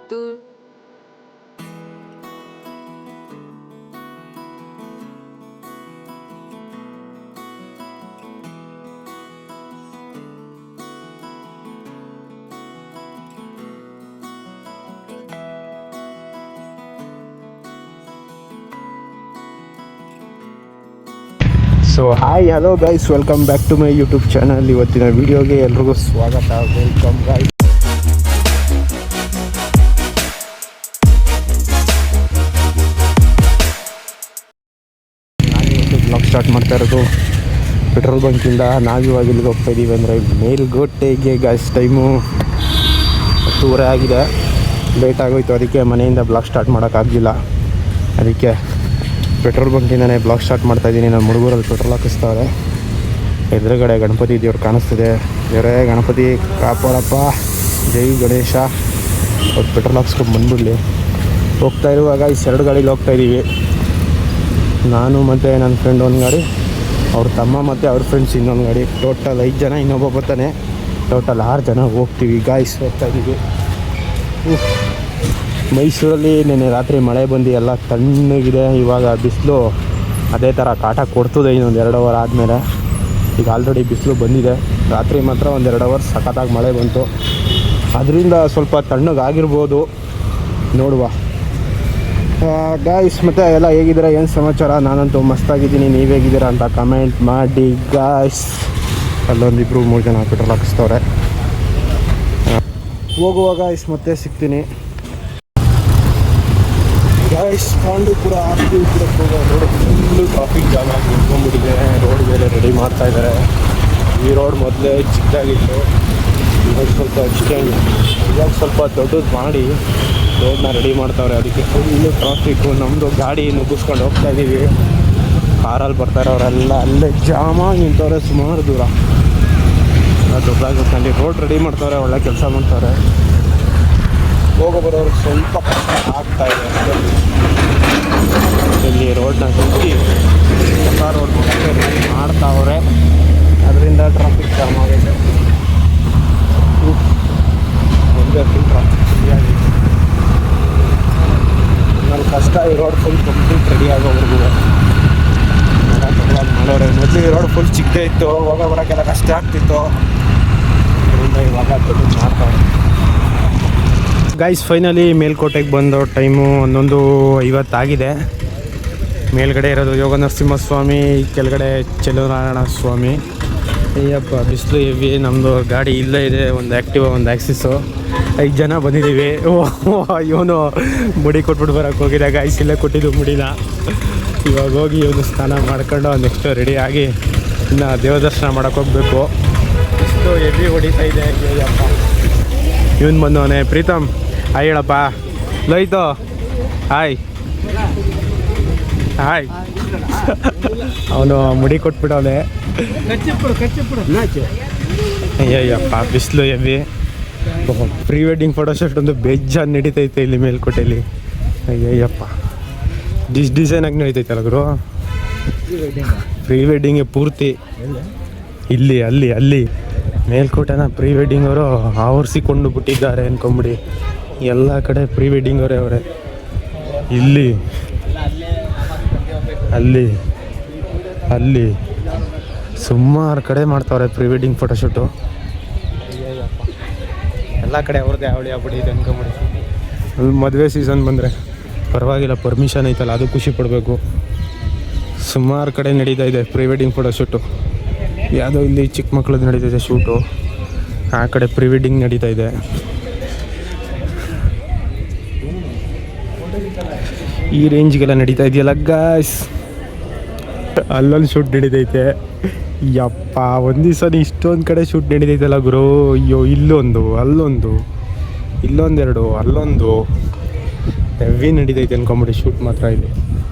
ಮಾತು. So hi hello guys, welcome back to my YouTube channel. ಇವತ್ತಿನ ವಿಡಿಯೋಗೆ ಎಲ್ರಿಗೂ ಸ್ವಾಗತ. Welcome guys. ನಾನಿವತ್ತು ಬ್ಲಾಗ್ ಸ್ಟಾರ್ಟ್ ಮಾಡ್ತಾ ಇರೋದು ಪೆಟ್ರೋಲ್ ಬಂಕಿಂದ. ನಾವಿವಾಗ ಇಲ್ಲಿಗೆ ಹೋಗ್ತಾ ಇದ್ದೀವಿ ಅಂದರೆ ಮೇಲ್ಕೋಟೆಗೆ. ಗೈಸ್ ಟೈಮು 10:30 ಆಗಿದೆ, ಲೇಟ್ ಆಗೋಯ್ತು. ಅದಕ್ಕೆ ಮನೆಯಿಂದ ಬ್ಲಾಗ್ ಸ್ಟಾರ್ಟ್ ಮಾಡೋಕ್ಕಾಗಲಿಲ್ಲ. ಅದಕ್ಕೆ ಪೆಟ್ರೋಲ್ ಬಂಕಿಂದನೇ ಬ್ಲಾಗ್ ಸ್ಟಾರ್ಟ್ ಮಾಡ್ತಾಯಿದ್ದೀನಿ. ನಮ್ಮ ಹುಡುಗರಲ್ಲಿ ಪೆಟ್ರೋಲ್ ಹಾಕಿಸ್ತಾರೆ. ಎದುರುಗಡೆ ಗಣಪತಿ ದೇವ್ರು ಕಾಣಿಸ್ತಿದೆ. ದೇವರೇ ಗಣಪತಿ ಕಾಪಾಡಪ್ಪ, ಜೈ ಗಣೇಶ. ಅವ್ರು ಪೆಟ್ರೋಲ್ ಹಾಕ್ಸ್ಕೊಂಡು ಬಂದ್ಬಿಡಲಿ. ಹೋಗ್ತಾ ಇರುವಾಗ ಈ 2 ಗಾಡೀಲಿ ಹೋಗ್ತಾಯಿದ್ದೀವಿ. ನಾನು ಮತ್ತು ನನ್ನ ಫ್ರೆಂಡ್ ಒಂದು ಗಾಡಿ, ಅವ್ರ ತಮ್ಮ ಮತ್ತು ಅವ್ರ ಫ್ರೆಂಡ್ಸ್ ಇನ್ನೊಂದು ಗಾಡಿ. ಟೋಟಲ್ 5 ಜನ, ಇನ್ನೊಬ್ಬ ಬರ್ತಾನೆ. ಟೋಟಲ್ 6 ಜನ ಹೋಗ್ತೀವಿ ಗಾಯ್ಸ್. ಹೋಗ್ತಾಯಿದ್ದೀವಿ. ಮೈಸೂರಲ್ಲಿ ನೆನ್ನೆ ರಾತ್ರಿ ಮಳೆ ಬಂದು ಎಲ್ಲ ತಣ್ಣಗಿದೆ. ಇವಾಗ ಬಿಸಿಲು ಅದೇ ಥರ ಕಾಟ ಕೊಡ್ತದೆ. ಇನ್ನೊಂದು 2 ಅವರ್ ಆದಮೇಲೆ. ಈಗ ಆಲ್ರೆಡಿ ಬಿಸಿಲು ಬಂದಿದೆ. ರಾತ್ರಿ ಮಾತ್ರ ಒಂದು 2 ಅವರ್ ಸಖತ್ತಾಗಿ ಮಳೆ ಬಂತು. ಅದರಿಂದ ಸ್ವಲ್ಪ ತಣ್ಣಗಾಗಿರ್ಬೋದು, ನೋಡುವ. ಗಾಯ್ಸ್, ಮತ್ತು ಎಲ್ಲ ಹೇಗಿದ್ದೀರಾ, ಏನು ಸಮಾಚಾರ? ನಾನಂತೂ ಮಸ್ತಾಗಿದ್ದೀನಿ. ನೀವು ಹೇಗಿದ್ದೀರಾ ಅಂತ ಕಮೆಂಟ್ ಮಾಡಿ ಗಾಯ್ಸ್. ಅಲ್ಲೊಂದಿಬ್ರು 3 ಜನ ಪೆಟ್ರೋಲ್ ಹಾಕಿಸ್ತವ್ರೆ. ಹೋಗುವಾಗ ಮತ್ತೆ ಸಿಗ್ತೀನಿ ಗಾಯ್ಸ್. ಪಾಂಡುಪುರ ಆರ್ಟಿಪುರಕ್ಕೆ ಹೋಗೋ ರೋಡ್ ಫುಲ್ಲು ಟ್ರಾಫಿಕ್ ಜಾಮ್ ಆಗಿ ನಿಂತ್ಕೊಂಡ್ಬಿಟ್ಟಿದೆ. ರೋಡ್ ಬೇರೆ ರೆಡಿ ಮಾಡ್ತಾಯಿದ್ದಾರೆ. ಈ ರೋಡ್ ಮೊದಲೇ ಚಿಕ್ಕದಾಗಿತ್ತು, ಇವಾಗ ಸ್ವಲ್ಪ ಎಕ್ಸ್ಟೆಂಡ್, ಇವಾಗ ಸ್ವಲ್ಪ ದೊಡ್ಡದು ಮಾಡಿ ರೋಡನ್ನ ರೆಡಿ ಮಾಡ್ತಾವ್ರೆ. ಅದಕ್ಕೆ ಫುಲ್ಲು ಟ್ರಾಫಿಕ್ಕು. ನಮ್ಮದು ಗಾಡಿ ನುಗ್ಗಿಸ್ಕೊಂಡು ಹೋಗ್ತಾಯಿದ್ದೀವಿ. ಕಾರಲ್ಲಿ ಬರ್ತಾಯಿರೋರೆಲ್ಲ ಅಲ್ಲೇ ಜಾಮಾಗಿ ನಿಂತವ್ರೆ ಸುಮಾರು ದೂರ. ದೊಡ್ಡದಾಗಿ ಹೋಗ್ಕೊಂಡು ರೋಡ್ ರೆಡಿ ಮಾಡ್ತಾವ್ರೆ, ಒಳ್ಳೆ ಕೆಲಸ ಮಾಡ್ತಾರೆ. ಹೋಗೋ ಬರೋರಿಗೆ ಸ್ವಲ್ಪ ಕಷ್ಟ ಆಗ್ತಾಯಿದೆ. ಇಲ್ಲಿ ರೋಡ್ನ ಸುತ್ತಿ ಹೊಸ ರೋಡ್ ಮಾಡ್ತಾವ್ರೆ. ಅದರಿಂದ ಟ್ರಾಫಿಕ್ ಜಾಮ್ ಆಗೈತೆ. ಒಂದೇ ಫುಲ್ ಟ್ರಾಫಿಕ್ ಫ್ರೀಯಾಗಿದೆ. ನನ್ನ ಕಷ್ಟ ಈ ರೋಡ್ ಫುಲ್ ಕಂಪ್ಲೀಟ್ ರೆಡಿ ಆಗೋವರೆಗೂ ಮಾಡೋರೆ. ಮೊದಲು ಈ ರೋಡ್ ಫುಲ್ ಚಿಕ್ಕದೇ ಇತ್ತು, ಹೋಗೋ ಬರೋಕ್ಕೆಲ್ಲ ಕಷ್ಟ ಆಗ್ತಿತ್ತು. ಅದರಿಂದ ಇವಾಗ ದೊಡ್ಡದು ಮಾಡ್ತಾವ್ರೆ ಗಾಯ್ಸ್. ಫೈನಲಿ ಮೇಲ್ಕೋಟೆಗೆ ಬಂದೋ ಟೈಮು 11:50 ಆಗಿದೆ. ಮೇಲ್ಗಡೆ ಇರೋದು ಯೋಗ ನರಸಿಂಹಸ್ವಾಮಿ, ಕೆಳಗಡೆ ಚೆಲುವನಾರಾಯಣ ಸ್ವಾಮಿ. ಅಯ್ಯಪ್ಪ ಬಿಸಿಲು ಹೆವಿ. ನಮ್ಮದು ಗಾಡಿ ಇಲ್ಲೇ ಇದೆ, ಒಂದು ಆ್ಯಕ್ಟಿವಾ, ಒಂದು ಆ್ಯಕ್ಸಿಸು. 5 ಜನ ಬಂದಿದ್ದೀವಿ. ಇವನು ಮುಡಿ ಕೊಟ್ಬಿಟ್ಟು ಬರೋಕ್ಕೆ ಹೋಗಿದೆ ಗಾಯ್ಸ್. ಇಲ್ಲೇ ಕೊಟ್ಟಿದ್ದು ಮುಡಿನ. ಇವಾಗ ಹೋಗಿ ಇವನು ಸ್ನಾನ ಮಾಡ್ಕೊಂಡು ನೆಕ್ಸ್ಟ್ ರೆಡಿ ಆಗಿ ಇನ್ನು ದೇವದರ್ಶನ ಮಾಡೋಕ್ಕೆ ಹೋಗಬೇಕು. ಬಿಸಿಲು ಹೆವಿ ಹೊಡಿತಾ ಇದೆ. ಅಯ್ಯಪ್ಪ ಇವನು ಬಂದವನೇ ಪ್ರೀತಮ್. ಹಾಯ್ ಹೇಳಪ್ಪ. ಲೋಯ್ತು ಹಾಯ್ ಹಾಯ್. ಅವನು ಮುಡಿ ಕೊಟ್ಬಿಟ್ಟವನೆ. ಅಯ್ಯಯ್ಯಪ್ಪ ಬಿಸಿಲು ಹೆವಿ. ಪ್ರೀ ವೆಡ್ಡಿಂಗ್ ಫೋಟೋಶೂಟ್ ಒಂದು ಬೇಜಾನ್ ನಡೀತೈತೆ ಇಲ್ಲಿ ಮೇಲ್ಕೋಟೆಯಲ್ಲಿ. ಅಯ್ಯಯ್ಯಪ್ಪ ಡಿಸೈನಾಗಿ ನಡೀತೈತಲ್ಲ ಗುರು. ಪ್ರೀ ವೆಡ್ಡಿಂಗೇ ಪೂರ್ತಿ ಇಲ್ಲಿ ಅಲ್ಲಿ ಮೇಲ್ಕೋಟೆನ ಪ್ರೀ ವೆಡ್ಡಿಂಗ್ ಅವರು ಆವರಿಸಿಕೊಂಡು ಬಿಟ್ಟಿದ್ದಾರೆ ಅನ್ಕೊಂಬಿಡಿ. ಎಲ್ಲ ಕಡೆ ಪ್ರೀ ವೆಡ್ಡಿಂಗ್ ಅವರೇ ಇಲ್ಲಿ ಅಲ್ಲಿ ಸುಮಾರು ಕಡೆ ಮಾಡ್ತಾವ್ರೆ ಪ್ರೀ ವೆಡ್ಡಿಂಗ್ ಫೋಟೋಶೂಟು. ಎಲ್ಲ ಕಡೆ ಅವ್ರದ್ದೇ ಅವಳಿ ಆಗ್ಬಿಟ್ಟಿದೆ ಅನ್ಕೊಂಬಿಡಿ. ಅಲ್ಲಿ ಮದುವೆ ಸೀಸನ್ ಬಂದರೆ ಪರವಾಗಿಲ್ಲ, ಪರ್ಮಿಷನ್ ಐತಲ್ಲ, ಅದು ಖುಷಿ ಪಡಬೇಕು. ಸುಮಾರು ಕಡೆ ನಡೀತಾ ಇದೆ ಪ್ರೀ ವೆಡ್ಡಿಂಗ್ ಫೋಟೋಶೂಟು. ಯಾವುದೋ ಇಲ್ಲಿ ಚಿಕ್ಕ ಮಕ್ಳದ್ದು ನಡೀತಿದೆ ಶೂಟು, ಆ ಕಡೆ ಪ್ರೀ ವೆಡ್ಡಿಂಗ್ ನಡೀತಾ ಇದೆ. ಈ ರೇಂಜ್ಗೆಲ್ಲ ನಡೀತಾ ಇದೆಯಲ್ಲ ಗಾಯ್ಸ್. ಅಲ್ಲೊಂದು ಶೂಟ್ ನಡೀತೈತೆ. ಯಪ್ಪ ಒಂದು ದಿವಸ ಇಷ್ಟೊಂದು ಕಡೆ ಶೂಟ್ ನಡೀತೈತಲ್ಲ ಗುರು. ಅಯ್ಯೋ, ಇಲ್ಲೊಂದು, ಅಲ್ಲೊಂದು, ಇಲ್ಲೊಂದೆರಡು, ಅಲ್ಲೊಂದು ಹೆವಿ ನಡೀತೈತೆ ಅನ್ಕೊಂಬಿಡಿ ಶೂಟ್ ಮಾತ್ರ. ಇಲ್ಲಿ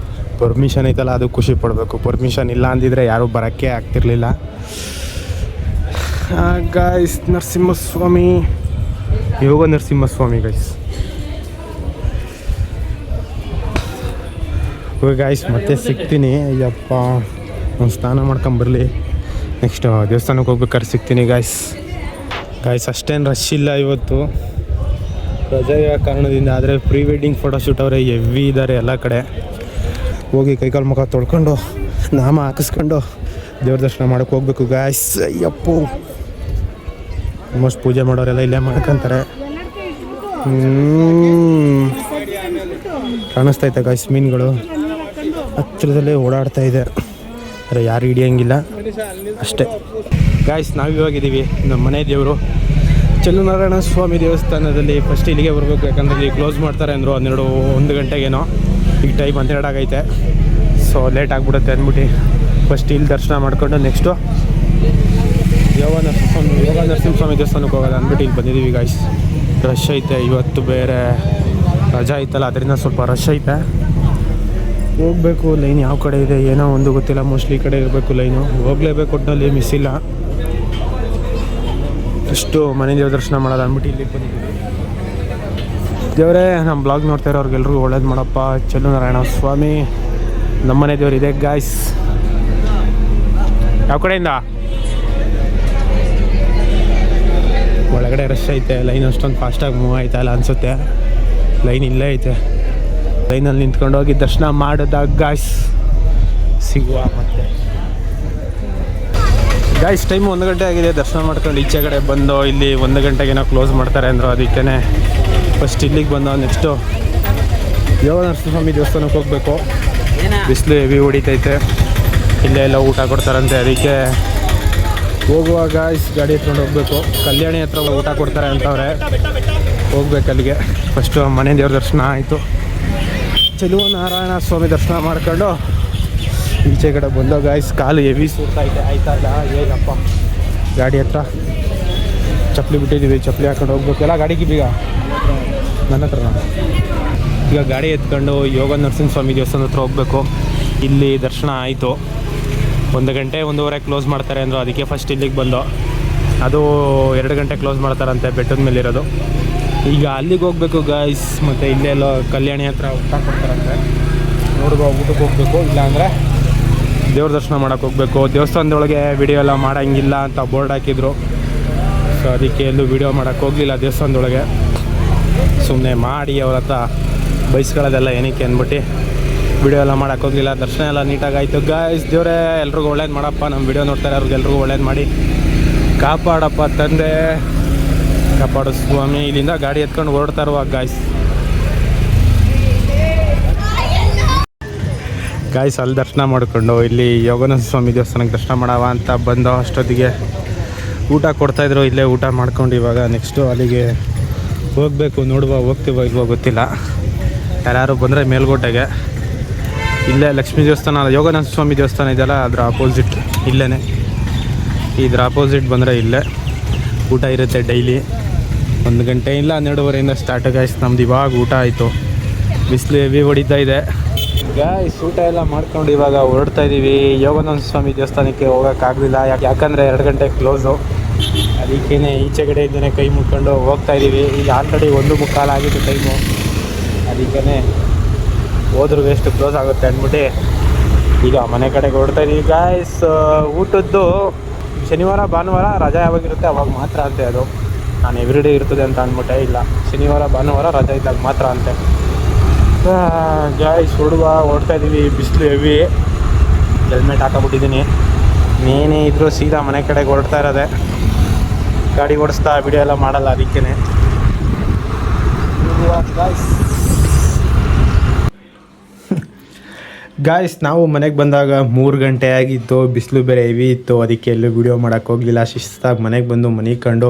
ಪರ್ಮಿಷನ್ ಐತಲ್ಲ, ಅದು ಖುಷಿ ಪಡಬೇಕು. ಪರ್ಮಿಷನ್ ಇಲ್ಲ ಅಂದಿದ್ರೆ ಯಾರೂ ಬರೋಕ್ಕೆ ಆಗ್ತಿರ್ಲಿಲ್ಲ ಗಾಯ್ಸ್. ನರಸಿಂಹಸ್ವಾಮಿ, ಯೋಗ ನರಸಿಂಹಸ್ವಾಮಿ ಗೈಸ್. ಗಾಯ್ಸ್ ಮತ್ತೆ ಸಿಗ್ತೀನಿ. ಅಯ್ಯಪ್ಪ ಒಂದು ಸ್ನಾನ ಮಾಡ್ಕೊಂಬರಲಿ, ನೆಕ್ಸ್ಟ್ ದೇವಸ್ಥಾನಕ್ಕೆ ಹೋಗ್ಬೇಕಾದ್ರೆ ಸಿಗ್ತೀನಿ ಗಾಯ್ಸ್. ಅಷ್ಟೇನು ರಶ್ ಇಲ್ಲ ಇವತ್ತು. ರಜೆ ಇರೋ ಕಾರಣದಿಂದ. ಆದರೆ ಪ್ರೀ ವೆಡ್ಡಿಂಗ್ ಫೋಟೋಶೂಟ್ ಅವರೇ ಹೆವಿ ಇದ್ದಾರೆ ಎಲ್ಲ ಕಡೆ. ಹೋಗಿ ಕೈಕಾಲು ಮುಖ ತೊಳ್ಕೊಂಡು ನಾಮ ಹಾಕಿಸ್ಕೊಂಡು ದೇವ್ರ ದರ್ಶನ ಮಾಡೋಕ್ಕೆ ಹೋಗ್ಬೇಕು ಗಾಯ್ಸ್. ಅಯ್ಯಪ್ಪು ಆಲ್ಮೋಸ್ಟ್ ಪೂಜೆ ಮಾಡೋರೆಲ್ಲ ಇಲ್ಲೇ ಮಾಡ್ಕೊತಾರೆ. ಕಾಣಿಸ್ತೈತೆ ಗಾಯ್ಸ್, ಮೀನುಗಳು ಹತ್ತಿರದಲ್ಲೇ ಓಡಾಡ್ತಾ ಇದೆ. ಆದರೆ ಯಾರು ಹಿಡಿಯೋಂಗಿಲ್ಲ ಅಷ್ಟೇ ಗಾಯ್ಸ್. ನಾವಿವಾಗಿದ್ದೀವಿ ನಮ್ಮ ಮನೆ ದೇವರು ಚೆಲುವನಾರಾಯಣ ಸ್ವಾಮಿ ದೇವಸ್ಥಾನದಲ್ಲಿ. ಫಸ್ಟ್ ಇಲ್ಲಿಗೆ ಬರಬೇಕು, ಯಾಕಂದರೆ ಇಲ್ಲಿ ಕ್ಲೋಸ್ ಮಾಡ್ತಾರೆ ಅಂದರು 1 ಗಂಟೆಗೇನೋ. ಈಗ ಟೈಮ್ 12 ಆಗೈತೆ, ಸೊ ಲೇಟ್ ಆಗಿಬಿಡುತ್ತೆ ಅಂದ್ಬಿಟ್ಟು ಫಸ್ಟ್ ಇಲ್ಲಿ ದರ್ಶನ ಮಾಡಿಕೊಂಡು ನೆಕ್ಸ್ಟು ಯೋಗ ನರಸಿಂಹಸ್ವಾಮಿ ದೇವಸ್ಥಾನಕ್ಕೆ ಹೋಗೋದು ಅಂದ್ಬಿಟ್ಟು ಇಲ್ಲಿ ಬಂದಿದ್ದೀವಿ ಗಾಯ್ಸ್. ರಶ್ ಐತೆ, ಇವತ್ತು ಬೇರೆ ರಜಾ ಐತಲ್ಲ, ಅದರಿಂದ ಸ್ವಲ್ಪ ರಶ್ ಐತೆ. ಹೋಗಬೇಕು, ಲೈನ್ ಯಾವ ಕಡೆ ಇದೆ ಏನೋ ಒಂದು ಗೊತ್ತಿಲ್ಲ. ಮೋಸ್ಟ್ಲಿ ಈ ಕಡೆ ಇರಬೇಕು ಲೈನು. ಹೋಗಲೇಬೇಕು, ಒಟ್ಟಿನಲ್ಲಿ ಮಿಸ್ ಇಲ್ಲ. ಅಷ್ಟು ಮನೆ ದೇವ್ರ ದರ್ಶನ ಮಾಡೋದು ಅಂದ್ಬಿಟ್ಟು ಇಲ್ಲಿ ಬಂದಿದ್ದೀವಿ. ದೇವರೇ, ನಮ್ಮ ಬ್ಲಾಗ್ ನೋಡ್ತಾ ಇರೋರ್ಗೆಲ್ರಿಗೂ ಒಳ್ಳೇದು ಮಾಡಪ್ಪ. ಚೆಲುವನಾರಾಯಣ ಸ್ವಾಮಿ ನಮ್ಮನೆ ದೇವ್ರು ಇದೆ ಗಾಯ್ಸ್. ಯಾವ ಕಡೆಯಿಂದ ಒಳಗಡೆ ರಶ್ ಐತೆ. ಲೈನ್ ಅಷ್ಟೊಂದು ಫಾಸ್ಟಾಗಿ ಮೂವ್ ಆಯ್ತಾ ಇಲ್ಲ ಅನಿಸುತ್ತೆ. ಲೈನ್ ಇಲ್ಲೇ ಐತೆ. ಲೈನಲ್ಲಿ ನಿಂತ್ಕೊಂಡು ಹೋಗಿ ದರ್ಶನ ಮಾಡಿದಾಗ ಗಾಯ್ಸ್ ಸಿಗುವ. ಮತ್ತೆ ಗಾಯ್ಸ್ ಟೈಮ್ 1 ಗಂಟೆ ಆಗಿದೆ. ದರ್ಶನ ಮಾಡ್ಕೊಂಡು ಈಚೆ ಕಡೆ ಬಂದು ಇಲ್ಲಿ 1 ಗಂಟೆಗೇನೋ ಕ್ಲೋಸ್ ಮಾಡ್ತಾರೆ ಅಂದರು. ಅದಕ್ಕೇ ಫಸ್ಟ್ ಇಲ್ಲಿಗೆ ಬಂದು ನೆಕ್ಸ್ಟು ಯೋಗ ನರಸಿಂಹಸ್ವಾಮಿ ದೇವಸ್ಥಾನಕ್ಕೆ ಹೋಗಬೇಕು. ಬಿಸಿಲು ಹೆವಿ ಹೊಡಿತೈತೆ. ಇಲ್ಲೇ ಎಲ್ಲ ಊಟ ಕೊಡ್ತಾರಂತೆ, ಅದಕ್ಕೆ ಹೋಗುವ ಗಾಯ್ಸ್ ಗಾಡಿ ಎತ್ಕೊಂಡು ಹೋಗಬೇಕು. ಕಲ್ಯಾಣಿ ಹತ್ರ ಊಟ ಕೊಡ್ತಾರೆ ಅಂತವ್ರೆ, ಹೋಗ್ಬೇಕು ಅಲ್ಲಿಗೆ. ಫಸ್ಟು ಮನೆ ದೇವ್ರ ದರ್ಶನ ಆಯಿತು. ಚೆಲುವನಾರಾಯಣ ಸ್ವಾಮಿ ದರ್ಶನ ಮಾಡ್ಕೊಂಡು ಈಚೆ ಕಡೆ ಬಂದೋ ಗಾಯ್ಸ್. ಕಾಲು ಹೆವಿ ಸುಡ್ತೈತೆ, ಆಯ್ತಾ ಇಲ್ಲ ಏನಪ್ಪ. ಗಾಡಿ ಹತ್ರ ಚಪ್ಪಲಿ ಬಿಟ್ಟಿದ್ದೀವಿ, ಚಪ್ಪಲಿ ಹಾಕೊಂಡು ಹೋಗ್ಬೇಕು. ಎಲ್ಲ ಗಾಡಿಗೆ ಬೀಗ ನನ್ನ ಹತ್ರ. ಈಗ ಗಾಡಿ ಎತ್ಕೊಂಡು ಯೋಗ ನರಸಿಂಹಸ್ವಾಮಿ ದೇವಸ್ಥಾನ ಹತ್ರ ಹೋಗಬೇಕು. ಇಲ್ಲಿ ದರ್ಶನ ಆಯಿತು. 1 ಗಂಟೆ 1:15 ಕ್ಲೋಸ್ ಮಾಡ್ತಾರೆ ಅಂದರು. ಅದಕ್ಕೆ ಫಸ್ಟ್ ಇಲ್ಲಿಗೆ ಬಂದು, ಅದು 2 ಗಂಟೆ ಕ್ಲೋಸ್ ಮಾಡ್ತಾರಂತೆ ಬೆಟ್ಟದ ಮೇಲಿರೋದು. ಈಗ ಅಲ್ಲಿಗೆ ಹೋಗ್ಬೇಕು ಗಾಯ್ಸ್. ಮತ್ತು ಇಲ್ಲೆಲ್ಲ ಕಲ್ಯಾಣಿ ಹತ್ರ ಊಟ ಕೊಡ್ತಾರಂತೆ, ನೋಡ್ಬೋ ಊಟಕ್ಕೆ ಹೋಗ್ಬೇಕು. ಇಲ್ಲಾಂದರೆ ದೇವ್ರ ದರ್ಶನ ಮಾಡೋಕ್ಕೆ ಹೋಗಬೇಕು. ದೇವಸ್ಥಾನದೊಳಗೆ ವಿಡಿಯೋ ಎಲ್ಲ ಮಾಡೋಂಗಿಲ್ಲ ಅಂತ ಬೋರ್ಡ್ ಹಾಕಿದ್ರು. ಸೊ ಅದಕ್ಕೆ ಎಲ್ಲೂ ವೀಡಿಯೋ ಮಾಡೋಕ್ಕೆ ಹೋಗಲಿಲ್ಲ ದೇವಸ್ಥಾನದೊಳಗೆ. ಸುಮ್ಮನೆ ಮಾಡಿ ಅವ್ರ ಹತ್ರ ಬೈಸ್ಕೊಳ್ಳೋದೆಲ್ಲ ಏನಕ್ಕೆ ಅಂದ್ಬಿಟ್ಟು ವಿಡಿಯೋ ಎಲ್ಲ ಮಾಡೋಕ್ಕೆ ಹೋಗಲಿಲ್ಲ. ದರ್ಶನ ಎಲ್ಲ ನೀಟಾಗಾಯಿತು ಗಾಯ್ಸ್. ದೇವರೇ ಎಲ್ರಿಗೂ ಒಳ್ಳೇದು ಮಾಡಪ್ಪ. ನಮ್ಮ ವಿಡಿಯೋ ನೋಡ್ತಾರೆ ಅವ್ರಿಗೆಲ್ರಿಗೂ ಒಳ್ಳೇದು ಮಾಡಿ ಕಾಪಾಡಪ್ಪ ತಂದೆ, ಕಾಪಾಡು ಸ್ವಾಮಿ. ಇಲ್ಲಿಂದ ಗಾಡಿ ಎತ್ಕೊಂಡು ಹೊರಡ್ತಾ ಇರುವಾಗ ಗಾಯ್ಸ್ ಅಲ್ಲಿ ದರ್ಶನ ಮಾಡಿಕೊಂಡು ಇಲ್ಲಿ ಯೋಗನಾಥ ಸ್ವಾಮಿ ದೇವಸ್ಥಾನಕ್ಕೆ ದರ್ಶನ ಮಾಡವ ಅಂತ ಬಂದು ಅಷ್ಟೊತ್ತಿಗೆ ಊಟ ಕೊಡ್ತಾಯಿದ್ರು. ಇಲ್ಲೇ ಊಟ ಮಾಡ್ಕೊಂಡು ಇವಾಗ ನೆಕ್ಸ್ಟು ಅಲ್ಲಿಗೆ ಹೋಗಬೇಕು. ನೋಡುವ ಹೋಗ್ತೀವೋ ಇಲ್ವೋ ಗೊತ್ತಿಲ್ಲ. ಯಾರು ಬಂದರೆ ಮೇಲ್ಕೋಟೆಗೆ. ಇಲ್ಲೇ ಲಕ್ಷ್ಮೀ ದೇವಸ್ಥಾನ, ಯೋಗನಾಥ ಸ್ವಾಮಿ ದೇವಸ್ಥಾನ ಇದೆಯಲ್ಲ, ಅದರ ಅಪೋಸಿಟ್ ಇಲ್ಲೇ. ಇದ್ರ ಅಪೋಸಿಟ್ ಬಂದರೆ ಇಲ್ಲೇ ಊಟ ಇರುತ್ತೆ ಡೈಲಿ. 1 ಗಂಟೆ ಇಲ್ಲ 12:30 ಸ್ಟಾರ್ಟ್ ಗಾಯ್ಸ್. ನಮ್ದು ಇವಾಗ ಊಟ ಆಯಿತು. ಬಿಸಿಲು ಹೆವಿ ಹೊಡಿತಾ ಇದೆ ಗಾಯ್ಸ್. ಊಟ ಎಲ್ಲ ಮಾಡ್ಕೊಂಡು ಇವಾಗ ಹೊರಡ್ತಾ ಇದ್ದೀವಿ. ಯೋಗನಾಥ ಸ್ವಾಮಿ ದೇವಸ್ಥಾನಕ್ಕೆ ಹೋಗೋಕ್ಕಾಗಲಿಲ್ಲ, ಯಾಕಂದರೆ 2 ಗಂಟೆ ಕ್ಲೋಸು. ಅದಕ್ಕೇ ಈಚೆ ಕಡೆ ಇದ್ದೇನೆ ಕೈ ಮುಟ್ಕೊಂಡು ಹೋಗ್ತಾ ಇದ್ದೀವಿ. ಈಗ ಆಲ್ರೆಡಿ 1:15 ಆಗಿತ್ತು ಟೈಮು. ಅದಕ್ಕೇ ಹೋದ್ರೂ ವೇಸ್ಟ್, ಕ್ಲೋಸ್ ಆಗುತ್ತೆ ಅಂದ್ಬಿಟ್ಟು ಈಗ ಮನೆ ಕಡೆಗೆ ಹೊರಡ್ತಾ ಇದ್ದೀವಿ ಗಾಯ್ಸ್. ಊಟದ್ದು ಶನಿವಾರ ಭಾನುವಾರ ರಜೆ ಯಾವಾಗಿರುತ್ತೆ ಅವಾಗ ಮಾತ್ರ ಅಂತೆ. ಅದು ನಾನು ಎವ್ರಿಡೇ ಇರ್ತದೆ ಅಂತ ಅಂದ್ಬಿಟ್ಟೆ, ಇಲ್ಲ ಶನಿವಾರ ಭಾನುವಾರ ರಜೆ ಇದ್ದಾಗ ಮಾತ್ರ ಅಂತೆ ಗಾಯ್ಸ್. ಹೊರಡ್ತಾ ಇದ್ದೀವಿ. ಬಿಸಿಲು ಹೆವಿ, ಹೆಲ್ಮೆಟ್ ಹಾಕೊಂಬಿಟ್ಟಿದ್ದೀನಿ. ಏನೇ ಇದ್ದರೂ ಸೀದಾ ಮನೆ ಕಡೆಗೆ ಹೊರಡ್ತಾ ಇರೋದೆ. ಗಾಡಿ ಓಡಿಸ್ತಾ ವಿಡಿಯೋ ಎಲ್ಲ ಮಾಡಲ್ಲ, ಅದಕ್ಕೇ ಗಾಯ್ಸ್. ನಾವು ಮನೆಗೆ ಬಂದಾಗ 3 ಗಂಟೆ ಆಗಿತ್ತು. ಬಿಸಿಲು ಬೇರೆ ಹೆವಿ ಇತ್ತು, ಅದಕ್ಕೆ ಎಲ್ಲೂ ವೀಡಿಯೋ ಮಾಡೋಕ್ಕೆ ಹೋಗಲಿಲ್ಲ. ಶಿಸ್ತಾಗಿ ಮನೆಗೆ ಬಂದು ಮನಿಕೊಂಡು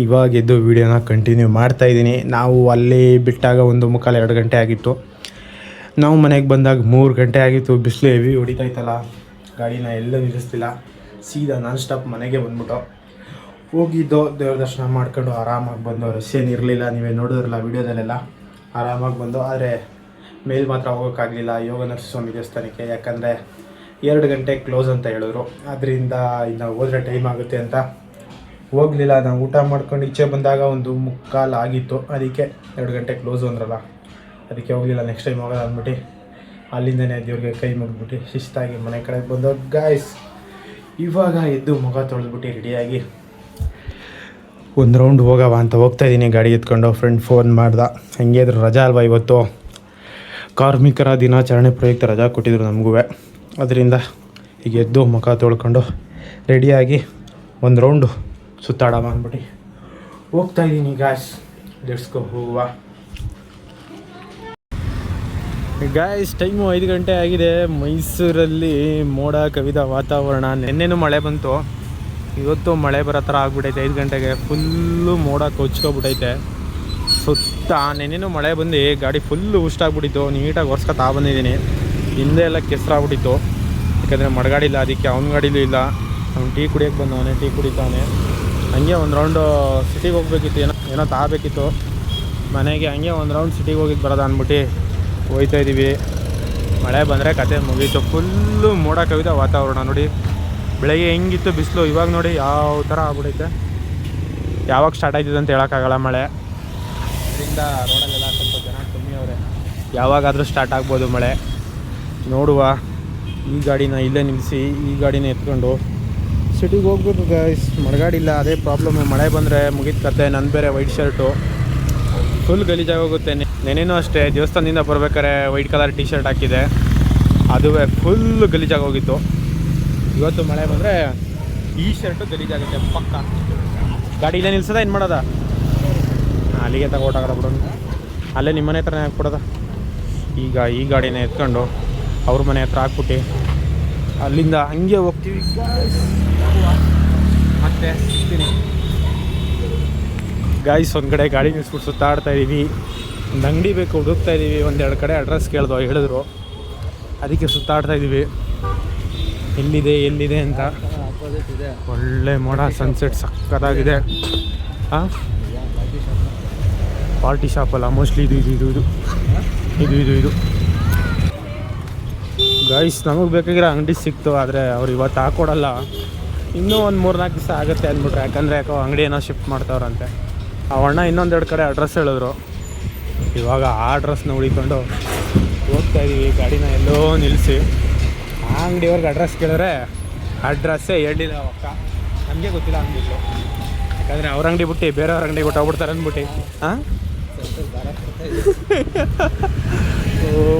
ಇವಾಗ ಎದ್ದು ವೀಡಿಯೋನ ಕಂಟಿನ್ಯೂ ಮಾಡ್ತಾಯಿದ್ದೀನಿ. ನಾವು ಅಲ್ಲಿ ಬಿಟ್ಟಾಗ 1:45 2 ಗಂಟೆ ಆಗಿತ್ತು. ನಾವು ಮನೆಗೆ ಬಂದಾಗ 3 ಗಂಟೆ ಆಗಿತ್ತು. ಬಿಸಿಲು ಹೆವಿ ಹೊಡಿತಾಯ್ತಲ್ಲ, ಗಾಡಿನ ಎಲ್ಲೂ ನಿಲ್ಲಿಸ್ತಿಲ್ಲ. ಸೀದಾ ನಾನ್ ಸ್ಟಾಪ್ ಮನೆಗೆ ಬಂದ್ಬಿಟ್ಟು ಹೋಗಿದ್ದು. ದೇವ್ರ ದರ್ಶನ ಮಾಡ್ಕೊಂಡು ಆರಾಮಾಗಿ ಬಂದು. ರಶ್ ಏನಿರಲಿಲ್ಲ, ನೀವೇ ನೋಡಿದ್ರಲ್ಲ ವೀಡಿಯೋದಲ್ಲೆಲ್ಲ. ಆರಾಮಾಗಿ ಬಂದು. ಆದರೆ ಮೇಲೆ ಮಾತ್ರ ಹೋಗೋಕ್ಕಾಗಲಿಲ್ಲ ಯೋಗನಾಥ ಸ್ವಾಮಿ ದೇವಸ್ಥಾನಕ್ಕೆ, ಯಾಕಂದರೆ 2 ಗಂಟೆ ಕ್ಲೋಸ್ ಅಂತ ಹೇಳಿದ್ರು. ಅದರಿಂದ ಇನ್ನು ಹೋದರೆ ಟೈಮ್ ಆಗುತ್ತೆ ಅಂತ ಹೋಗಲಿಲ್ಲ. ನಾವು ಊಟ ಮಾಡ್ಕೊಂಡು ಈಚೆ ಬಂದಾಗ 1:45 ಆಗಿತ್ತು. ಅದಕ್ಕೆ 2 ಗಂಟೆ ಕ್ಲೋಸು ಅಂದ್ರಲ್ಲ, ಅದಕ್ಕೆ ಹೋಗಲಿಲ್ಲ. ನೆಕ್ಸ್ಟ್ ಟೈಮ್ ಹೋಗೋದು ಅಂದ್ಬಿಟ್ಟು ಅಲ್ಲಿಂದನೇ ದೇವ್ರಿಗೆ ಕೈ ಮುಗಿದ್ಬಿಟ್ಟು ಶಿಸ್ತಾಗಿ ಮನೆ ಕಡೆಗೆ ಬಂದೋ ಗಾಯ್ಸ್. ಇವಾಗ ಎದ್ದು ಮುಖ ತೊಳೆದ್ಬಿಟ್ಟು ರೆಡಿಯಾಗಿ ಒಂದು ರೌಂಡ್ ಹೋಗವ ಅಂತ ಹೋಗ್ತಾಯಿದ್ದೀನಿ ಗಾಡಿ ಎತ್ಕೊಂಡು. ಫ್ರೆಂಡ್ ಫೋನ್ ಮಾಡ್ದೆ, ಹಂಗೆ ಇದ್ರೆ ರಜಾ ಅಲ್ವಾ ಇವತ್ತು, ಕಾರ್ಮಿಕರ ದಿನಾಚರಣೆ ಪ್ರಯುಕ್ತ ರಜಾ ಕೊಟ್ಟಿದ್ರು ನಮಗೂ. ಅದರಿಂದ ಈಗ ಎದ್ದು ಮುಖ ತೊಳ್ಕೊಂಡು ರೆಡಿಯಾಗಿ ಒಂದು ರೌಂಡು ಸುತ್ತಾಡವ ಅಂದ್ಬಿಟ್ಟು ಹೋಗ್ತಾಯಿದ್ದೀನಿ ಗಾಯ್ಸ್. ಲೆಟ್ಸ್ಕೊ ಹೋಗುವ ಗಾಯ್ಸ್. ಟೈಮು 5 ಗಂಟೆ ಆಗಿದೆ. ಮೈಸೂರಲ್ಲಿ ಮೋಡ ಕವಿದ ವಾತಾವರಣ. ನೆನ್ನೆನೂ ಮಳೆ ಬಂತು, ಇವತ್ತು ಮಳೆ ಬರೋ ಥರ ಆಗ್ಬಿಟ್ಟೈತೆ. 5 ಗಂಟೆಗೆ ಫುಲ್ಲು ಮೋಡ ಕೊಚ್ಕೊಬಿಟ್ಟೈತೆ ಸುತ್ತ. ನೆನ್ನೆನೂ ಮಳೆ ಬಂದು ಗಾಡಿ ಫುಲ್ಲು ಉಷ್ಟಾಗ್ಬಿಟ್ಟಿತ್ತು. ನೀಟಾಗಿ ಒರೆಸ್ಕೊತಾ ಬಂದಿದ್ದೀನಿ. ಹಿಂದೆ ಎಲ್ಲ ಕೆಸರಾಗ್ಬಿಟ್ಟಿತ್ತು, ಯಾಕಂದರೆ ಮಡಗಾಡಿಲ್ಲ, ಅದಕ್ಕೆ ಅವ್ನ ಗಾಡಿಲೂ ಇಲ್ಲ. ಅವ್ನು ಟೀ ಕುಡಿಯೋಕ್ಕೆ ಬಂದವನೇ, ಟೀ ಕುಡಿತಾವನೆ. ಹಂಗೆ ಒಂದು ರೌಂಡು ಸಿಟಿಗೆ ಹೋಗ್ಬೇಕಿತ್ತು, ಏನೋ ತಗೋಬೇಕಿತ್ತು ಮನೆಗೆ. ಹಂಗೆ ಒಂದು ರೌಂಡ್ ಸಿಟಿಗೆ ಹೋಗಿದ್ದು ಬರೋದ ಅಂದ್ಬಿಟ್ಟು ಹೋಗ್ತಾಯಿದ್ದೀವಿ. ಮಳೆ ಬಂದರೆ ಕತೆ ಮುಗೀತು. ಫುಲ್ಲು ಮೋಡ ಕವಿದ ವಾತಾವರಣ ನೋಡಿ. ಬೆಳಗ್ಗೆ ಹೆಂಗಿತ್ತು ಬಿಸಿಲು, ಇವಾಗ ನೋಡಿ ಯಾವ ಥರ ಆಗ್ಬಿಡೈತೆ. ಯಾವಾಗ ಸ್ಟಾರ್ಟ್ ಆಯ್ತಿದೆ ಅಂತ ಹೇಳೋಕ್ಕಾಗಲ್ಲ ಮಳೆ. ಅದರಿಂದ ರೋಡಲ್ಲೆಲ್ಲ ಸ್ವಲ್ಪ ಜನ ಕಮ್ಮಿ ಅವರೇ. ಯಾವಾಗಾದರೂ ಸ್ಟಾರ್ಟ್ ಆಗ್ಬೋದು ಮಳೆ. ನೋಡುವ. ಈ ಗಾಡಿನ ಇಲ್ಲೇ ನಿಲ್ಲಿಸಿ ಈ ಗಾಡಿನ ಎತ್ಕೊಂಡು ಸಿಟಿಗೆ ಹೋಗ್ಬೇಕು ಗೈಸ್. ಮಡಗಾಡಿಲ್ಲ, ಅದೇ ಪ್ರಾಬ್ಲಮ್ಮು. ಮಳೆ ಬಂದರೆ ಮುಗಿದ ಕತೆ. ನನ್ನ ಬೇರೆ ವೈಟ್ ಶರ್ಟು ಫುಲ್ ಗಲೀಜಾಗಿ ಹೋಗುತ್ತೆ. ನೆನೇನೂ ಅಷ್ಟೇ, ದೇವಸ್ಥಾನದಿಂದ ಬರ್ಬೇಕಾದ್ರೆ ವೈಟ್ ಕಲರ್ ಟೀ ಶರ್ಟ್ ಹಾಕಿದೆ, ಅದುವೇ ಫುಲ್ ಗಲೀಜಾಗಿ ಹೋಗಿತ್ತು. ಇವತ್ತು ಮಳೆ ಬಂದರೆ ಈ ಶರ್ಟು ಗಲೀಜಾಗುತ್ತೆ ಪಕ್ಕ. ಗಾಡಿ ಇಲ್ಲೇ ನಿಲ್ಸೋದ ಏನು ಮಾಡೋದ? ಅಲ್ಲಿಗೆ ತಗೊಟ್ಟಾಗದ ಬಿಡೋಣ, ಅಲ್ಲೇ ನಿಮ್ಮ ಮನೆ ಹತ್ರನೇ ಹಾಕ್ಬಿಡೋದ. ಈಗ ಈ ಗಾಡಿನ ಎತ್ಕೊಂಡು ಅವ್ರ ಮನೆ ಹತ್ರ ಹಾಕ್ಬಿಟ್ಟು ಅಲ್ಲಿಂದ ಹಂಗೆ ಹೋಗ್ತೀವಿ. ಮತ್ತೆ ಸಿಗ್ತೀನಿ ಗಾಯ್ಸ್. ಒಂದು ಕಡೆ ಗಾಡಿ ನಿಲ್ಸ್ಬಿಟ್ಟು ಸುತ್ತಾಡ್ತಾಯಿದ್ದೀವಿ. ಒಂದು ಅಂಗಡಿ ಬೇಕು ಹುಡುಕ್ತಾ ಇದ್ದೀವಿ. 1-2 ಕಡೆ ಅಡ್ರೆಸ್ ಹೇಳಿದ್ರು, ಅದಕ್ಕೆ ಸುತ್ತಾಡ್ತಾಯಿದ್ದೀವಿ ಎಲ್ಲಿದೆ ಅಂತ. ಒಳ್ಳೆ ಮೋಡ, ಸನ್ಸೆಟ್ ಸಕ್ಕತ್ತಾಗಿದೆ. ಹಾಂ, ಪಾರ್ಟಿ ಶಾಪಲ್ಲ ಮೋಸ್ಟ್ಲಿ ಇದು ಗೈಸ್. ನಮಗೆ ಬೇಕಾಗಿರೋ ಅಂಗಡಿ ಸಿಕ್ತು, ಆದರೆ ಅವ್ರು ಇವತ್ತು ಹಾಕ್ಕೊಡಲ್ಲ. ಇನ್ನೂ ಒಂದು 3-4 ದಿವಸ ಆಗುತ್ತೆ ಅಂದ್ಬಿಟ್ರೆ, ಯಾಕಂದರೆ ಯಾಕೋ ಅಂಗಡಿ ಏನೋ ಶಿಫ್ಟ್ ಮಾಡ್ತಾವ್ರಂತೆ. ಆ ಅಣ್ಣ 1-2 ಕಡೆ ಅಡ್ರೆಸ್ ಹೇಳಿದ್ರು. ಇವಾಗ ಆ ಅಡ್ರೆಸ್ನ ಹುಡಿಕೊಂಡು ಹೋಗ್ತಾಯಿದ್ದೀವಿ. ಗಾಡಿನ ಎಲ್ಲೋ ನಿಲ್ಲಿಸಿ ಆ ಅಂಗಡಿಯವ್ರಿಗೆ ಅಡ್ರೆಸ್ ಕೇಳಿದ್ರೆ ಅಡ್ರೆಸ್ಸೇ ಹೇಳಿಲ್ಲ ಅಕ್ಕ. ನಮಗೆ ಗೊತ್ತಿಲ್ಲ ಅಂಗಡಿಗಳು, ಯಾಕಂದರೆ ಅವ್ರ ಅಂಗಡಿ ಬಿಟ್ಟು ಬೇರೆಯವ್ರ ಅಂಗಡಿ ಬಿಟ್ಟು ಹೋಗ್ಬಿಡ್ತಾರೆ ಅಂದ್ಬಿಟ್ಟು. ಹಾಂ,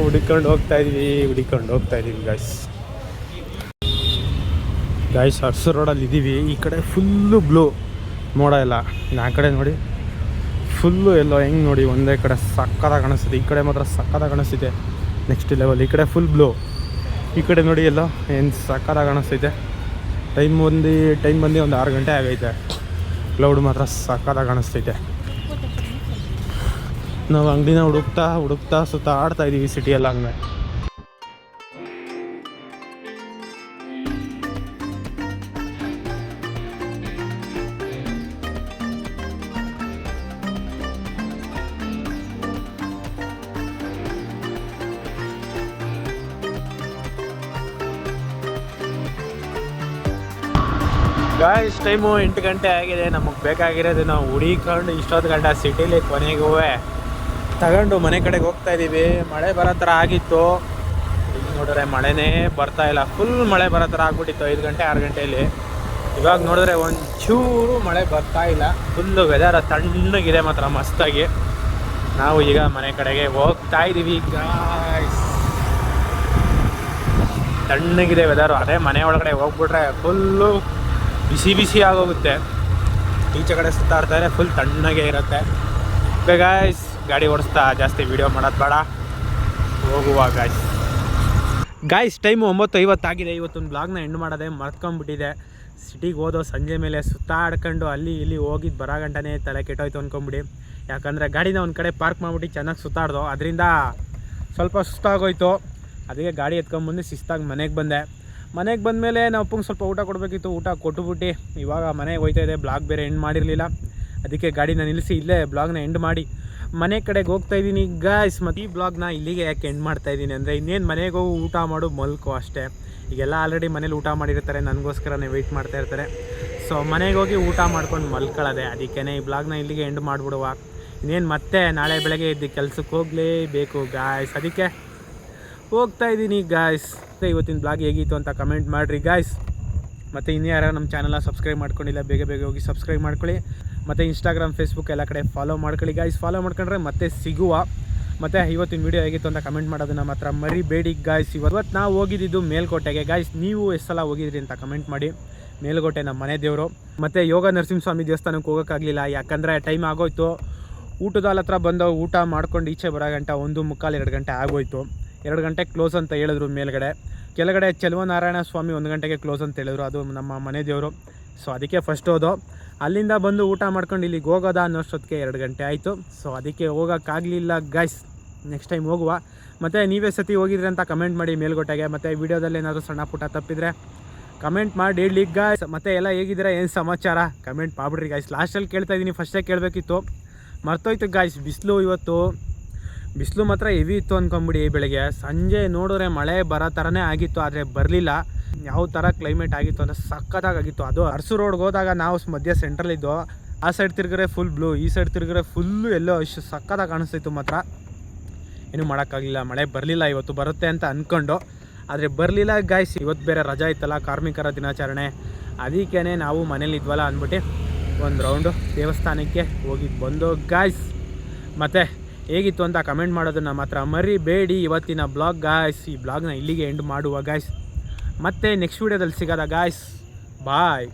ಹುಡ್ಕೊಂಡು ಹೋಗ್ತಾಯಿದ್ದೀವಿ ಗಾಯ್ಸ್. ಹರ್ಸು ರೋಡಲ್ಲಿ ಇದ್ದೀವಿ. ಈ ಕಡೆ ಫುಲ್ಲು ಬ್ಲೂ ಮೋಡ ಎಲ್ಲ. ಆ ಕಡೆ ನೋಡಿ ಫುಲ್ಲು ಎಲ್ಲೋ ಹೆಂಗೆ ನೋಡಿ ಒಂದೇ ಕಡೆ ಸಕ್ಕತ್ತಾಗಿ ಕಾಣಿಸ್ತಿದೆ. ಈ ಕಡೆ ಮಾತ್ರ ಸಕ್ಕತ್ತಾಗಿ ಕಾಣಿಸ್ತಿದೆ, ನೆಕ್ಸ್ಟ್ ಲೆವೆಲ್. ಈ ಕಡೆ ಫುಲ್ ಬ್ಲೂ, ಈ ಕಡೆ ನೋಡಿ ಎಲ್ಲೋ ಏನು ಸಕ್ಕತ್ತಾಗಿ ಕಾಣಿಸ್ತೈತೆ. ಟೈಮ್ ಬಂದು ಒಂದು 6 ಗಂಟೆ ಆಗೈತೆ. ಕ್ಲೌಡ್ ಮಾತ್ರ ಸಕ್ಕತ್ತಾಗಿ ಕಾಣಿಸ್ತೈತೆ. ನಾವು ಅಂಗಡಿನ ಹುಡುಕ್ತಾ ಸುತ್ತಾಡ್ತಾಯಿದ್ದೀವಿ ಸಿಟಿಯೆಲ್ಲ. ಹಂಗೆ ಗಾಯ್ಸ್. ಟೈಮು 8 ಗಂಟೆ ಆಗಿದೆ. ನಮಗೆ ಬೇಕಾಗಿರೋದು ನಾವು ಹುಡಿಕೊಂಡು ಇಷ್ಟೊತ್ತು ಗಂಟೆ ಸಿಟಿಲಿ ಕೊನೆಗೂ ತಗೊಂಡು ಮನೆ ಕಡೆಗೆ ಹೋಗ್ತಾಯಿದ್ದೀವಿ. ಮಳೆ ಬರೋ ಥರ ಆಗಿತ್ತು. ಈಗ ನೋಡಿದ್ರೆ ಮಳೆನೇ ಬರ್ತಾಯಿಲ್ಲ. ಫುಲ್ ಮಳೆ ಬರೋ ಥರ ಆಗ್ಬಿಟ್ಟಿತ್ತು 5 ಗಂಟೆ 6 ಗಂಟೆಯಲ್ಲಿ. ಇವಾಗ ನೋಡಿದ್ರೆ ಒಂಚೂರು ಮಳೆ ಬರ್ತಾಯಿಲ್ಲ. ಫುಲ್ಲು ವೆದರ್ ತಣ್ಣಗಿದೆ ಮಾತ್ರ ಮಸ್ತಾಗಿ. ನಾವು ಈಗ ಮನೆ ಕಡೆಗೆ ಹೋಗ್ತಾಯಿದ್ದೀವಿ ಗಾಯ್ಸ್. ತಣ್ಣಗಿದೆ ವೆದರು. ಅದೇ ಮನೆ ಒಳಗಡೆ ಹೋಗ್ಬಿಟ್ರೆ ಫುಲ್ಲು ಬಿಸಿ ಆಗೋಗುತ್ತೆ. ಈಚೆ ಕಡೆ ಸುತ್ತಾಡ್ತಾರೆ ಫುಲ್ ತಣ್ಣಗೆ ಇರುತ್ತೆ. ಗಾಯ್ಸ್, ಗಾಡಿ ಓಡಿಸ್ತಾ ಜಾಸ್ತಿ ವೀಡಿಯೋ ಮಾಡೋದು ಬೇಡ, ಹೋಗುವ ಗಾಯ್ಸ್. ಟೈಮು 9:50 ಆಗಿದೆ. ಇವತ್ತೊಂದು ಬ್ಲಾಗ್ನ ಎಂಡ್ ಮಾಡೋದೆ ಮರ್ತ್ಕೊಂಡ್ಬಿಟ್ಟಿದೆ. ಸಿಟಿಗೆ ಹೋದೋ ಸಂಜೆ ಮೇಲೆ ಸುತ್ತಾಡ್ಕೊಂಡು ಅಲ್ಲಿ ಇಲ್ಲಿ ಹೋಗಿದ್ದು ಬರೋ ಗಂಟನೇ ತಲೆ ಕೆಟ್ಟೋಯ್ತು ಅಂದ್ಕೊಂಬಿಡಿ. ಯಾಕಂದರೆ ಗಾಡಿನ ಒಂದು ಕಡೆ ಪಾರ್ಕ್ ಮಾಡಿಬಿಟ್ಟು ಚೆನ್ನಾಗಿ ಸುತ್ತಾಡ್ದೋ, ಅದರಿಂದ ಸ್ವಲ್ಪ ಸುಸ್ತಾಗೋಯ್ತು. ಅದಕ್ಕೆ ಗಾಡಿ ಎತ್ಕೊಂಡ್ಬಂದು ಶಿಸ್ತಾಗಿ ಮನೆಗೆ ಬಂದೆ. ಮನೆಗೆ ಬಂದಮೇಲೆ ನಾವು ಅಪ್ಪಂಗೆ ಸ್ವಲ್ಪ ಊಟ ಕೊಡಬೇಕಿತ್ತು. ಊಟ ಕೊಟ್ಟುಬಿಟ್ಟು ಇವಾಗ ಮನೆಗೆ ಹೋಗ್ತಾಯಿದ್ದೆ. ಬ್ಲಾಗ್ ಬೇರೆ ಎಂಡ್ ಮಾಡಿರಲಿಲ್ಲ, ಅದಕ್ಕೆ ಗಾಡಿನ ನಿಲ್ಲಿಸಿ ಇಲ್ಲೇ ಬ್ಲಾಗ್ನ ಎಂಡ್ ಮಾಡಿ ಮನೆ ಕಡೆಗೆ ಹೋಗ್ತಾಯಿದ್ದೀನಿ ಗಾಯ್ಸ್. ಮತ್ತು ಈ ಬ್ಲಾಗ್ನ ಇಲ್ಲಿಗೆ ಯಾಕೆ ಎಂಡ್ ಮಾಡ್ತಾಯಿದ್ದೀನಿ ಅಂದರೆ, ಇನ್ನೇನು ಮನೆಗೆ ಹೋಗಿ ಊಟ ಮಾಡು ಮಲ್ಕೋ ಅಷ್ಟೇ. ಈಗೆಲ್ಲ ಆಲ್ರೆಡಿ ಮನೇಲಿ ಊಟ ಮಾಡಿರ್ತಾರೆ, ನನಗೋಸ್ಕರನೇ ವೆಯ್ಟ್ ಮಾಡ್ತಾ ಇರ್ತಾರೆ. ಸೊ ಮನೆಗೆ ಹೋಗಿ ಊಟ ಮಾಡ್ಕೊಂಡು ಮಲ್ಕೊಳ್ಳೋದೆ. ಅದಕ್ಕೇ ಈ ಬ್ಲಾಗ್ನ ಇಲ್ಲಿಗೆ ಎಂಡ್ ಮಾಡಿಬಿಡುವ. ಇನ್ನೇನು ಮತ್ತೆ ನಾಳೆ ಬೆಳಗ್ಗೆ ಎದ್ದು ಕೆಲ್ಸಕ್ಕೆ ಹೋಗಲೇಬೇಕು ಗಾಯ್ಸ್. ಅದಕ್ಕೆ ಹೋಗ್ತಾಯಿದ್ದೀನಿ ಗಾಯ್ಸ್. ಇವತ್ತಿನ ಬ್ಲಾಗ್ ಹೇಗಿತ್ತು ಅಂತ ಕಮೆಂಟ್ ಮಾಡಿರಿ ಗಾಯ್ಸ್. ಮತ್ತು ಇನ್ನೂ ಯಾರು ನಮ್ಮ ಚಾನಲ್ನ ಸಬ್ಸ್ಕ್ರೈಬ್ ಮಾಡ್ಕೊಂಡಿಲ್ಲ ಬೇಗ ಹೋಗಿ ಸಬ್ಸ್ಕ್ರೈಬ್ ಮಾಡ್ಕೊಳ್ಳಿ. ಮತ್ತು ಇನ್ಸ್ಟಾಗ್ರಾಮ್ ಫೇಸ್ಬುಕ್ ಎಲ್ಲ ಕಡೆ ಫಾಲೋ ಮಾಡ್ಕೊಳ್ಳಿ ಗಾಯ್ಸ್. ಫಾಲೋ ಮಾಡ್ಕೊಂಡ್ರೆ ಮತ್ತೆ ಸಿಗುವ. ಮತ್ತು ಇವತ್ತಿನ ವೀಡಿಯೋ ಹೇಗಿತ್ತು ಅಂತ ಕಮೆಂಟ್ ಮಾಡೋದನ್ನು ಮಾತ್ರ ಮರಿಬೇಡಿ ಗಾಯ್ಸ್. ಇವತ್ತು ನಾವು ಹೋಗಿದ್ದು ಮೇಲ್ಕೋಟೆಗೆ ಗಾಯ್ಸ್. ನೀವು ಎಷ್ಟು ಸಲ ಹೋಗಿದ್ರಿ ಅಂತ ಕಮೆಂಟ್ ಮಾಡಿ. ಮೇಲ್ಕೋಟೆ ನಮ್ಮ ಮನೆ ದೇವರು. ಮತ್ತು ಯೋಗ ನರಸಿಂಹಸ್ವಾಮಿ ದೇವಸ್ಥಾನಕ್ಕೆ ಹೋಗೋಕ್ಕಾಗಲಿಲ್ಲ, ಯಾಕಂದರೆ ಟೈಮ್ ಆಗೋಯ್ತು. ಊಟದ ಹತ್ರ ಬಂದು ಊಟ ಮಾಡ್ಕೊಂಡು ಈಚೆ ಬರೋ ಗಂಟೆ 1:45-2 ಗಂಟೆ ಆಗೋಯ್ತು. 2 ಗಂಟೆಗೆ ಕ್ಲೋಸ್ ಅಂತ ಹೇಳಿದ್ರು ಮೇಲ್ಗಡೆ. ಕೆಳಗಡೆ ಚೆಲುವನಾರಾಯಣ ಸ್ವಾಮಿ 1 ಗಂಟೆಗೆ ಕ್ಲೋಸ್ ಅಂತ ಹೇಳಿದ್ರು, ಅದು ನಮ್ಮ ಮನೆ ದೇವರು. ಸೊ ಅದಕ್ಕೆ ಫಸ್ಟ್ ಹೋದೋ. ಅಲ್ಲಿಂದ ಬಂದು ಊಟ ಮಾಡ್ಕೊಂಡು ಇಲ್ಲಿಗೆ ಹೋಗೋದ ಅನ್ನೋಷ್ಟೊತ್ತಿಗೆ 2 ಗಂಟೆ ಆಯಿತು. ಸೊ ಅದಕ್ಕೆ ಹೋಗೋಕ್ಕಾಗಲಿಲ್ಲ ಗಾಯ್ಸ್. ನೆಕ್ಸ್ಟ್ ಟೈಮ್ ಹೋಗುವ. ಮತ್ತು ನೀವೇ ಸತಿ ಹೋಗಿದ್ರಿ ಅಂತ ಕಮೆಂಟ್ ಮಾಡಿ ಮೇಲ್ಕೋಟೆಗೆ. ಮತ್ತು ವೀಡಿಯೋದಲ್ಲಿ ಏನಾದರೂ ಸಣ್ಣ ಪುಟ್ಟ ತಪ್ಪಿದ್ರೆ ಕಮೆಂಟ್ ಮಾಡಿ ಹೇಳಿ ಗಾಯ್ಸ್. ಮತ್ತು ಎಲ್ಲ ಹೇಗಿದ್ದೀರಾ, ಏನು ಸಮಾಚಾರ ಕಮೆಂಟ್ ಮಾಡಿಬಿಡ್ರಿ ಗಾಯ್ಸ್. ಲಾಸ್ಟಲ್ಲಿ ಕೇಳ್ತಾ ಇದ್ದೀನಿ, ಫಸ್ಟೇ ಕೇಳಬೇಕಿತ್ತು, ಮರ್ತೋಯ್ತು ಗಾಯ್ಸ್. ಇವತ್ತು ಬಿಸಿಲು ಮಾತ್ರ ಹೆವಿ ಇತ್ತು ಅಂದ್ಕೊಂಬಿಡಿ. ಬೆಳಗ್ಗೆ ಸಂಜೆ ನೋಡಿದ್ರೆ ಮಳೆ ಬರೋ ಥರನೇ ಆಗಿತ್ತು, ಆದರೆ ಬರಲಿಲ್ಲ. ಯಾವ ಥರ ಕ್ಲೈಮೇಟ್ ಆಗಿತ್ತು ಅಂದರೆ ಸಖತ್ತಾಗಿತ್ತು. ಅದು ಅರಸು ರೋಡ್ಗೆ ಹೋದಾಗ ನಾವು ಮಧ್ಯ ಸೆಂಟ್ರಲ್ಲಿದ್ದು, ಆ ಸೈಡ್ ತಿರುಗಿದ್ರೆ ಫುಲ್ ಬ್ಲೂ, ಈ ಸೈಡ್ ತಿರುಗಿದ್ರೆ ಫುಲ್ಲು ಎಲ್ಲೋ ಅಷ್ಟು ಸಖತ್ತಾಗಿ ಕಾಣಿಸ್ತಿತ್ತು. ಮಾತ್ರ ಏನೂ ಮಾಡೋಕ್ಕಾಗಲಿಲ್ಲ, ಮಳೆ ಬರಲಿಲ್ಲ. ಇವತ್ತು ಬರುತ್ತೆ ಅಂತ ಅಂದ್ಕೊಂಡು, ಆದರೆ ಬರಲಿಲ್ಲ ಗಾಯ್ಸ್. ಇವತ್ತು ಬೇರೆ ರಜಾ ಇತ್ತಲ್ಲ, ಕಾರ್ಮಿಕರ ದಿನಾಚರಣೆ. ಅದಕ್ಕೇ ನಾವು ಮನೇಲಿದ್ವಲ್ಲ ಅಂದ್ಬಿಟ್ಟು ಒಂದು ರೌಂಡು ದೇವಸ್ಥಾನಕ್ಕೆ ಹೋಗಿ ಬಂದು ಗಾಯ್ಸ್. ಮತ್ತು ಹೇಗಿತ್ತು ಅಂತ ಕಮೆಂಟ್ ಮಾಡೋದನ್ನು ಮಾತ್ರ ಮರಿಬೇಡಿ. ಇವತ್ತಿನ ಬ್ಲಾಗ್ ಗಾಯ್ಸ್, ಈ ಬ್ಲಾಗ್ನ ಇಲ್ಲಿಗೆ ಎಂಡ್ ಮಾಡುವ ಗಾಯ್ಸ್. ಮತ್ತೆ ನೆಕ್ಸ್ಟ್ ವೀಡಿಯೋದಲ್ಲಿ ಸಿಗೋದ ಗಾಯ್ಸ್. ಬಾಯ್.